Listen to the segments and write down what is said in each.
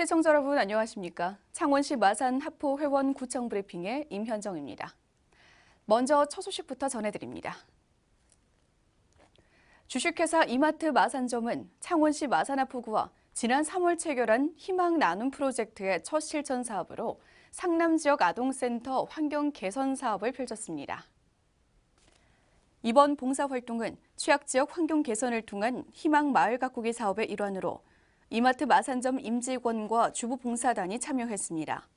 시청자 여러분 안녕하십니까? 창원시 마산 하포 회원 구청 브리핑의 임현정입니다. 먼저 첫 소식부터 전해드립니다. 주식회사 이마트 마산점은 창원시 마산 하포구와 지난 3월 체결한 희망 나눔 프로젝트의 첫 실천 사업으로 상남 지역 아동센터 환경 개선 사업을 펼쳤습니다. 이번 봉사활동은 취약지역 환경 개선을 통한 희망 마을 가꾸기 사업의 일환으로 이마트 마산점 임직원과 주부 봉사단이 참여했습니다.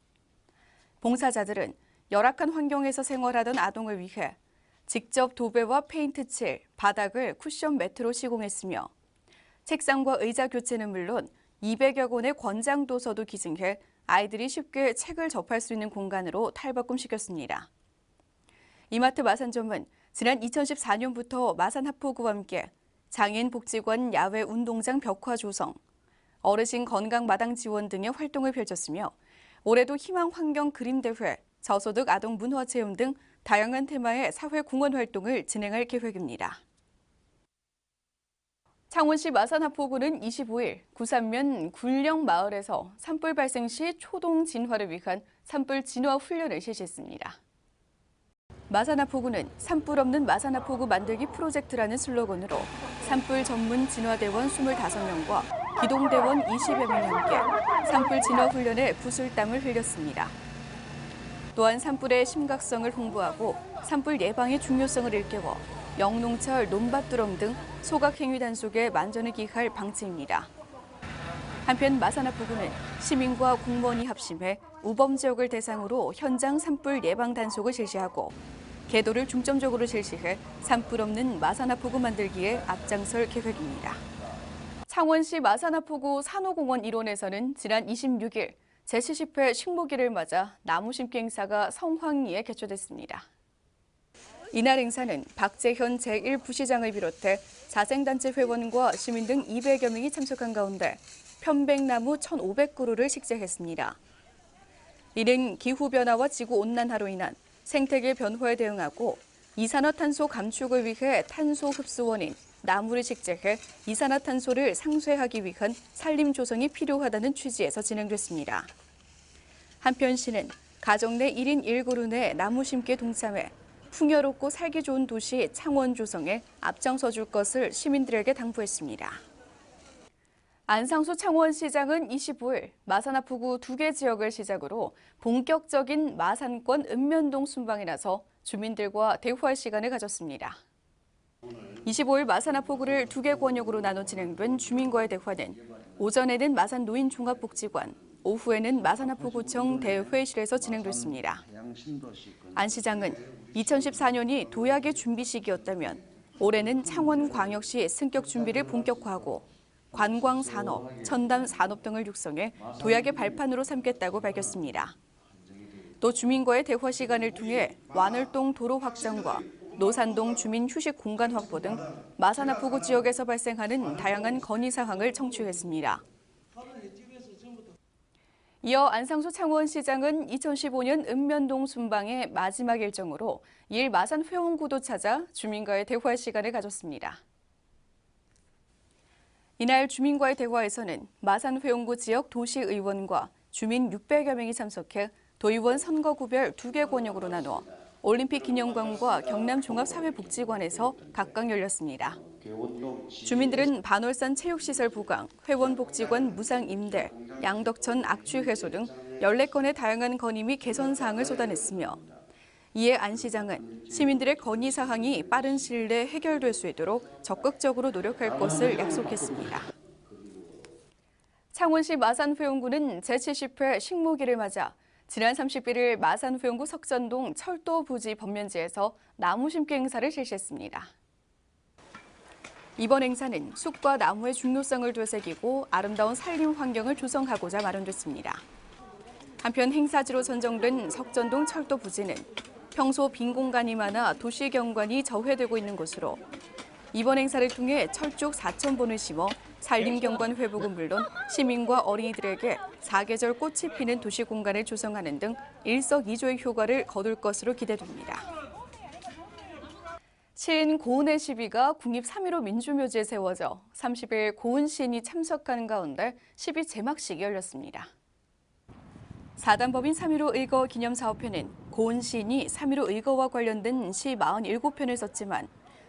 봉사자들은 열악한 환경에서 생활하던 아동을 위해 직접 도배와 페인트 칠, 바닥을 쿠션 매트로 시공했으며 책상과 의자 교체는 물론 200여 권의 권장 도서도 기증해 아이들이 쉽게 책을 접할 수 있는 공간으로 탈바꿈시켰습니다. 이마트 마산점은 지난 2014년부터 마산 하포구와 함께 장애인 복지관 야외 운동장 벽화 조성, 어르신 건강 마당 지원 등의 활동을 펼쳤으며 올해도 희망 환경 그림 대회, 저소득 아동 문화 체험 등 다양한 테마의 사회 공헌 활동을 진행할 계획입니다. 창원시 마산 하포구는 25일 구산면 굴령 마을에서 산불 발생 시 초동 진화를 위한 산불 진화 훈련을 실시했습니다. 마산 하포구는 산불 없는 마산 하포구 만들기 프로젝트라는 슬로건으로 산불 전문 진화대원 25명과 기동대원 20여 명이 함께 산불 진화 훈련에 구슬땀을 흘렸습니다. 또한 산불의 심각성을 홍보하고 산불 예방의 중요성을 일깨워 영농철 논밭두렁 등 소각행위 단속에 만전을 기할 방침입니다. 한편 마산 하포구는 시민과 공무원이 합심해 우범 지역을 대상으로 현장 산불 예방 단속을 실시하고 계도를 중점적으로 실시해 산불 없는 마산 하포구 만들기에 앞장설 계획입니다. 창원시 마산 하포구 산호공원 일원에서는 지난 26일 제70회 식목일을 맞아 나무 심기 행사가 성황리에 개최됐습니다. 이날 행사는 박재현 제1부시장을 비롯해 자생단체 회원과 시민 등 200여 명이 참석한 가운데 편백나무 1,500그루를 식재했습니다. 이는 기후변화와 지구온난화로 인한 생태계 변화에 대응하고 이산화탄소 감축을 위해 탄소 흡수원인 나무를 식재해 이산화탄소를 상쇄하기 위한 산림 조성이 필요하다는 취지에서 진행됐습니다. 한편 시는 가정 내 1인 1그루 내 나무 심기에 동참해 풍요롭고 살기 좋은 도시 창원 조성에 앞장서 줄 것을 시민들에게 당부했습니다. 안상수 창원시장은 25일 마산 하포구 2개 지역을 시작으로 본격적인 마산권 읍면동 순방에 나서 주민들과 대화할 시간을 가졌습니다. 25일 마산 하포구를 2개 권역으로 나눠 진행된 주민과의 대화는 오전에는 마산 노인종합복지관, 오후에는 마산 하포구청 대회실에서 진행됐습니다. 안 시장은 2014년이 도약의 준비 시기였다면 올해는 창원광역시 승격 준비를 본격화하고 관광산업, 첨단산업 등을 육성해 도약의 발판으로 삼겠다고 밝혔습니다. 또 주민과의 대화 시간을 통해 완월동 도로 확장과 노산동 주민 휴식 공간 확보 등 마산 하포구 지역에서 발생하는 다양한 건의 사항을 청취했습니다. 이어 안상수 창원시장은 2015년 읍면동 순방의 마지막 일정으로 이일 마산 회원구도 찾아 주민과의 대화 시간을 가졌습니다. 이날 주민과의 대화에서는 마산 회원구 지역 도시의원과 주민 600여 명이 참석해 도의원 선거구별 2개 권역으로 나누어 올림픽 기념관과 경남종합사회복지관에서 각각 열렸습니다. 주민들은 반월산 체육시설 보강, 회원복지관 무상 임대, 양덕천 악취 해소 등 14건의 다양한 건의 및 개선 사항을 쏟아냈으며 이에 안 시장은 시민들의 건의 사항이 빠른 시일 내에 해결될 수 있도록 적극적으로 노력할 것을 약속했습니다. 창원시 마산회원구는 제70회 식목일을 맞아 지난 31일 마산회원구 석전동 철도 부지 법면지에서 나무 심기 행사를 실시했습니다. 이번 행사는 숲과 나무의 중요성을 되새기고 아름다운 산림 환경을 조성하고자 마련됐습니다. 한편 행사지로 선정된 석전동 철도 부지는 평소 빈 공간이 많아 도시 경관이 저해되고 있는 곳으로 이번 행사를 통해 철쭉 4,000본을 심어 산림 경관 회복은 물론 시민과 어린이들에게 사계절 꽃이 피는 도시 공간을 조성하는 등 일석이조의 효과를 거둘 것으로 기대됩니다. 시인 고은의 시비가 국립 3.15 민주묘지에 세워져 30일 고은 시인이 참석하는 가운데 시비 제막식이 열렸습니다. 사단법인 3.15 의거 기념사업회는 고은 시인이 3.15 의거와 관련된 시 47편을 썼지만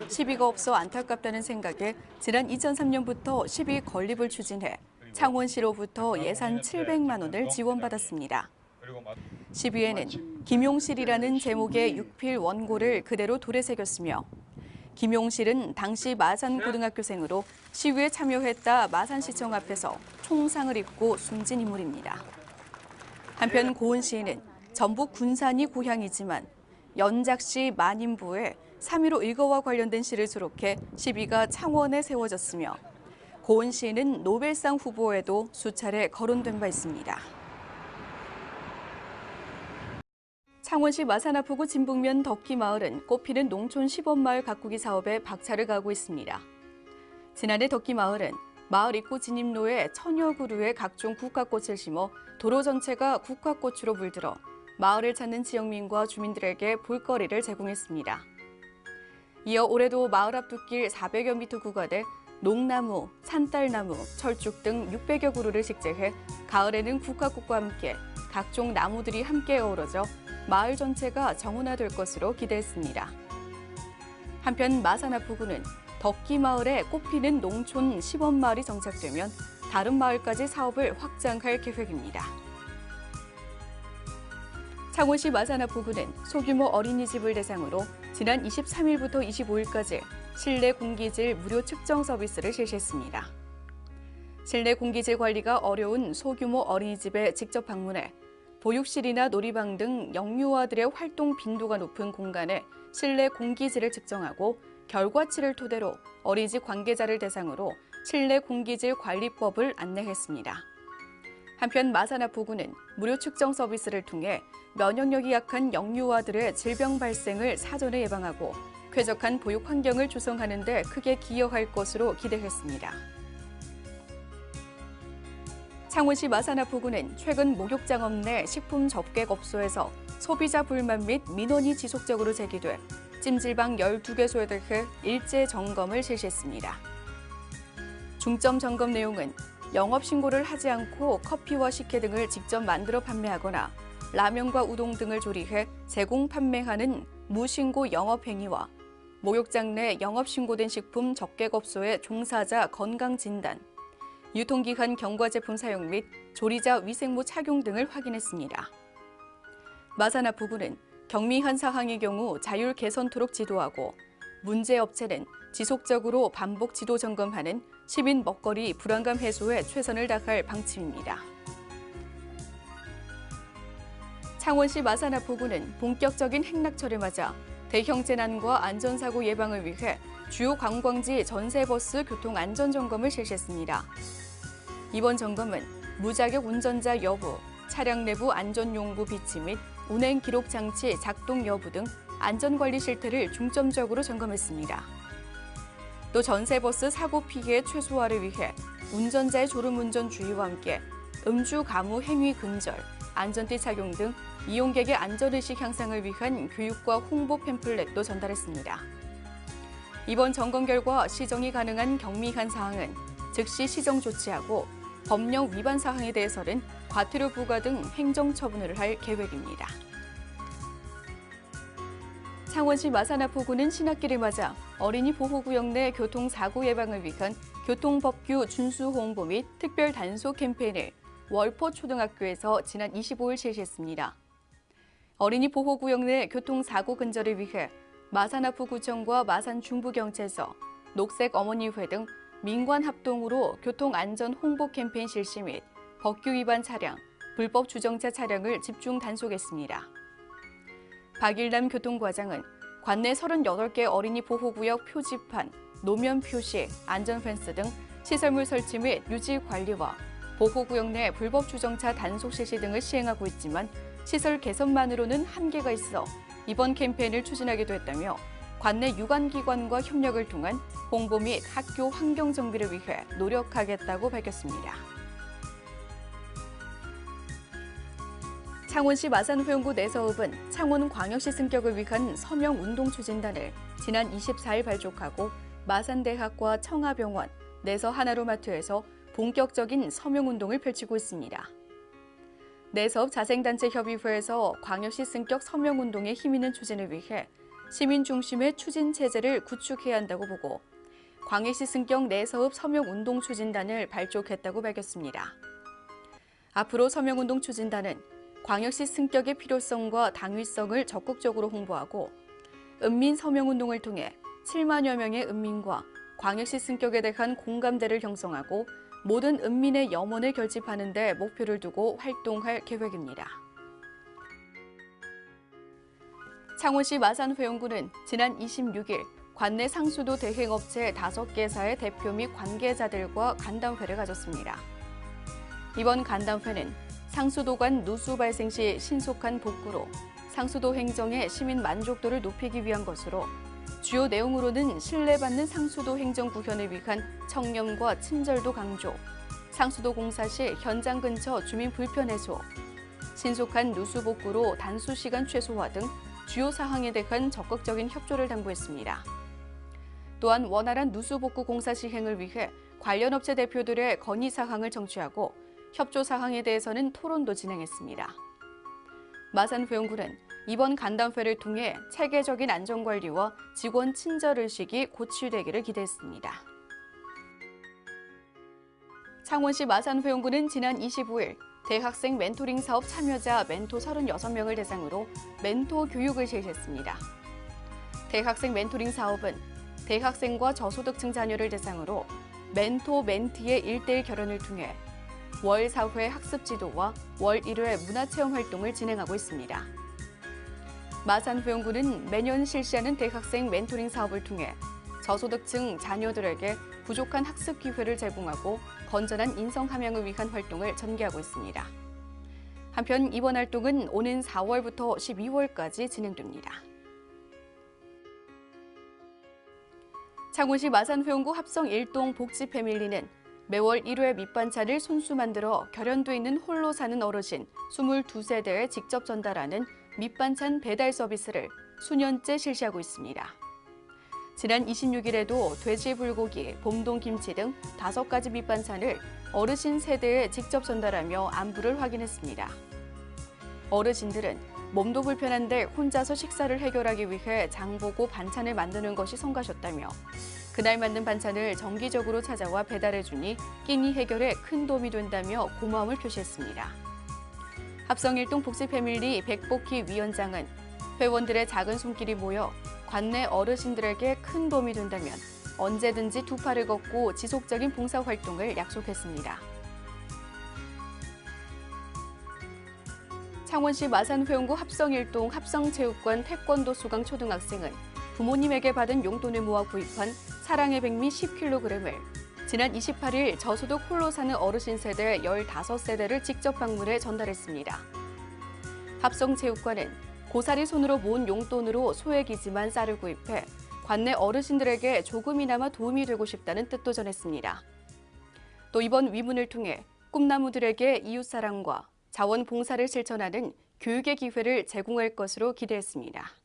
시비가 없어 안타깝다는 생각에 지난 2003년부터 시비 건립을 추진해 창원시로부터 예산 700만 원을 지원받았습니다. 시비에는 김용실이라는 제목의 육필 원고를 그대로 돌에 새겼으며 김용실은 당시 마산 고등학교생으로 시위에 참여했다 마산시청 앞에서 총상을 입고 숨진 인물입니다. 한편 고은 시인은 전북 군산이 고향이지만 연작시 만인부에 3.15 의거와 관련된 시를 수록해 시비가 창원에 세워졌으며 고은 시인은 노벨상 후보에도 수차례 거론된 바 있습니다. 창원시 마산아포구 진북면 덕기마을은 꽃피는 농촌 시범마을 가꾸기 사업에 박차를 가하고 있습니다. 지난해 덕기마을은 마을 입구 진입로에 천여 그루의 각종 국화꽃을 심어 도로 전체가 국화꽃으로 물들어 마을을 찾는 지역민과 주민들에게 볼거리를 제공했습니다. 이어 올해도 마을 앞 두길 400여 미터 구간에 농나무, 산딸나무, 철쭉 등 600여 그루를 식재해 가을에는 국화꽃과 함께 각종 나무들이 함께 어우러져 마을 전체가 정원화될 것으로 기대했습니다. 한편 마산아포구는 덕기마을에 꽃피는 농촌 시범마을이 정착되면 다른 마을까지 사업을 확장할 계획입니다. 창원시 마산아포구는 소규모 어린이집을 대상으로 지난 23일부터 25일까지 실내 공기질 무료 측정 서비스를 실시했습니다. 실내 공기질 관리가 어려운 소규모 어린이집에 직접 방문해 보육실이나 놀이방 등 영유아들의 활동 빈도가 높은 공간에 실내 공기질을 측정하고 결과치를 토대로 어린이집 관계자를 대상으로 실내 공기질 관리법을 안내했습니다. 한편 마산아포구는 무료 측정 서비스를 통해 면역력이 약한 영유아들의 질병 발생을 사전에 예방하고 쾌적한 보육 환경을 조성하는 데 크게 기여할 것으로 기대했습니다. 창원시 마산아포구는 최근 목욕장업 내 식품 접객업소에서 소비자 불만 및 민원이 지속적으로 제기돼 찜질방 12개소에 대해 일제 점검을 실시했습니다. 중점 점검 내용은 영업신고를 하지 않고 커피와 식혜 등을 직접 만들어 판매하거나 라면과 우동 등을 조리해 제공 판매하는 무신고 영업행위와 목욕장 내 영업신고된 식품 접객업소의 종사자 건강진단, 유통기한 경과 제품 사용 및 조리자 위생모 착용 등을 확인했습니다. 마산아포구는 경미한 사항의 경우 자율 개선토록 지도하고 문제 업체는 지속적으로 반복 지도 점검하는 시민 먹거리 불안감 해소에 최선을 다할 방침입니다. 창원시 마산아포구는 본격적인 행락철을 맞아 대형 재난과 안전사고 예방을 위해 주요 관광지 전세버스 교통안전점검을 실시했습니다. 이번 점검은 무자격 운전자 여부, 차량 내부 안전용구 비치 및 운행 기록 장치 작동 여부 등 안전관리 실태를 중점적으로 점검했습니다. 또 전세버스 사고 피해 최소화를 위해 운전자의 졸음운전 주의와 함께 음주 가무 행위 근절, 안전띠 착용 등 이용객의 안전의식 향상을 위한 교육과 홍보 팸플렛도 전달했습니다. 이번 점검 결과 시정이 가능한 경미한 사항은 즉시 시정 조치하고 법령 위반 사항에 대해서는 과태료 부과 등 행정처분을 할 계획입니다. 창원시 마산아포구는 신학기를 맞아 어린이 보호구역 내 교통사고 예방을 위한 교통법규 준수 홍보 및 특별 단속 캠페인을 월포초등학교에서 지난 25일 실시했습니다. 어린이 보호구역 내 교통사고 근절을 위해 마산아포구청과 마산중부경찰서, 녹색어머니회 등 민관 합동으로 교통안전 홍보 캠페인 실시 및 법규 위반 차량, 불법 주정차 차량을 집중 단속했습니다. 박일남 교통과장은 관내 38개 어린이 보호구역 표지판, 노면 표시, 안전펜스 등 시설물 설치 및 유지 관리와 보호구역 내 불법 주정차 단속 실시 등을 시행하고 있지만 시설 개선만으로는 한계가 있어 이번 캠페인을 추진하기도 했다며 관내 유관기관과 협력을 통한 홍보 및 학교 환경 정비를 위해 노력하겠다고 밝혔습니다. 창원시 마산호영구 내서읍은 창원광역시 승격을 위한 서명운동추진단을 지난 24일 발족하고 마산대학과 청아병원, 내서하나로마트에서 본격적인 서명운동을 펼치고 있습니다. 내서읍 자생단체협의회에서 광역시 승격 서명운동에 힘있는 추진을 위해 시민 중심의 추진 체제를 구축해야 한다고 보고 광역시 승격 내서읍 서명운동 추진단을 발족했다고 밝혔습니다. 앞으로 서명운동 추진단은 광역시 승격의 필요성과 당위성을 적극적으로 홍보하고 읍민 서명운동을 통해 7만여 명의 읍민과 광역시 승격에 대한 공감대를 형성하고 모든 읍민의 염원을 결집하는 데 목표를 두고 활동할 계획입니다. 창원시 마산회원구는 지난 26일 관내 상수도 대행업체 5개사의 대표 및 관계자들과 간담회를 가졌습니다. 이번 간담회는 상수도 간 누수 발생 시 신속한 복구로 상수도 행정의 시민 만족도를 높이기 위한 것으로 주요 내용으로는 신뢰받는 상수도 행정 구현을 위한 청렴과 친절도 강조, 상수도 공사 시 현장 근처 주민 불편 해소, 신속한 누수 복구로 단수 시간 최소화 등 주요 사항에 대한 적극적인 협조를 당부했습니다. 또한 원활한 누수 복구 공사 시행을 위해 관련 업체 대표들의 건의 사항을 청취하고 협조 사항에 대해서는 토론도 진행했습니다. 마산회원구는 이번 간담회를 통해 체계적인 안전관리와 직원 친절의식이 고취되기를 기대했습니다. 창원시 마산회원구는 지난 25일 대학생 멘토링 사업 참여자 멘토 36명을 대상으로 멘토 교육을 실시했습니다. 대학생 멘토링 사업은 대학생과 저소득층 자녀를 대상으로 멘토, 멘티의 1:1 결연을 통해 월 4회 학습 지도와 월 1회 문화체험 활동을 진행하고 있습니다. 마산회원구는 매년 실시하는 대학생 멘토링 사업을 통해 저소득층 자녀들에게 부족한 학습 기회를 제공하고 건전한 인성 함양을 위한 활동을 전개하고 있습니다. 한편 이번 활동은 오는 4월부터 12월까지 진행됩니다. 창원시 마산회원구 합성 1동 복지 패밀리는 매월 1회 밑반찬을 손수 만들어 결연돼 있는 홀로 사는 어르신 22세대에 직접 전달하는 밑반찬 배달 서비스를 수년째 실시하고 있습니다. 지난 26일에도 돼지 불고기, 봄동 김치 등 5가지 밑반찬을 어르신 세대에 직접 전달하며 안부를 확인했습니다. 어르신들은 몸도 불편한데 혼자서 식사를 해결하기 위해 장보고 반찬을 만드는 것이 성가셨다며 그날 만든 반찬을 정기적으로 찾아와 배달해주니 끼니 해결에 큰 도움이 된다며 고마움을 표시했습니다. 합성일동 복지패밀리 백복희 위원장은 회원들의 작은 손길이 모여 관내 어르신들에게 큰 도움이 된다면 언제든지 두 팔을 걷고 지속적인 봉사활동을 약속했습니다. 창원시 마산회원구 합성일동 합성체육관 태권도 수강 초등학생은 부모님에게 받은 용돈을 모아 구입한 사랑의 백미 10kg을 지난 28일 저소득 홀로 사는 어르신 세대 15세대를 직접 방문해 전달했습니다. 합성체육관은 고사리 손으로 모은 용돈으로 소액이지만 쌀을 구입해 관내 어르신들에게 조금이나마 도움이 되고 싶다는 뜻도 전했습니다. 또 이번 위문을 통해 꿈나무들에게 이웃사랑과 자원봉사를 실천하는 교육의 기회를 제공할 것으로 기대했습니다.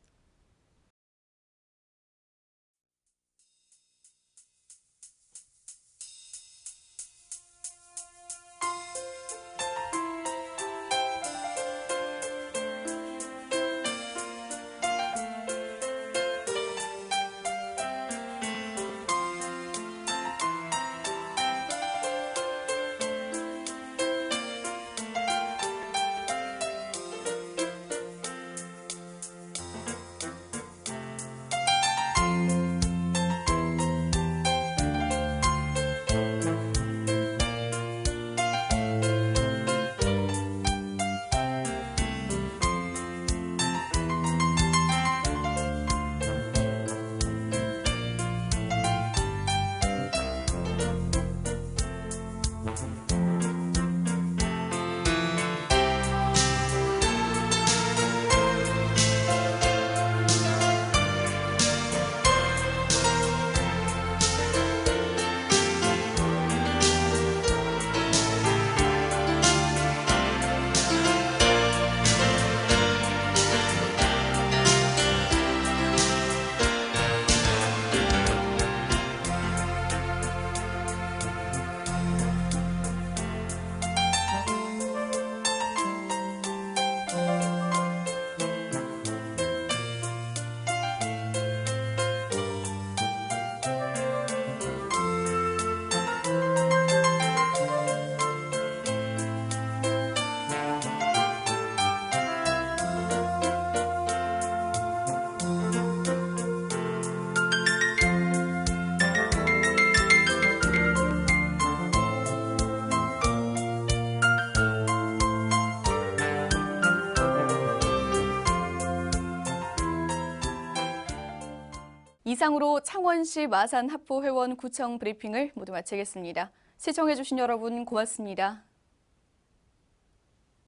이상으로 창원시 마산 합포회원 구청 브리핑을 모두 마치겠습니다. 시청해주신 여러분 고맙습니다.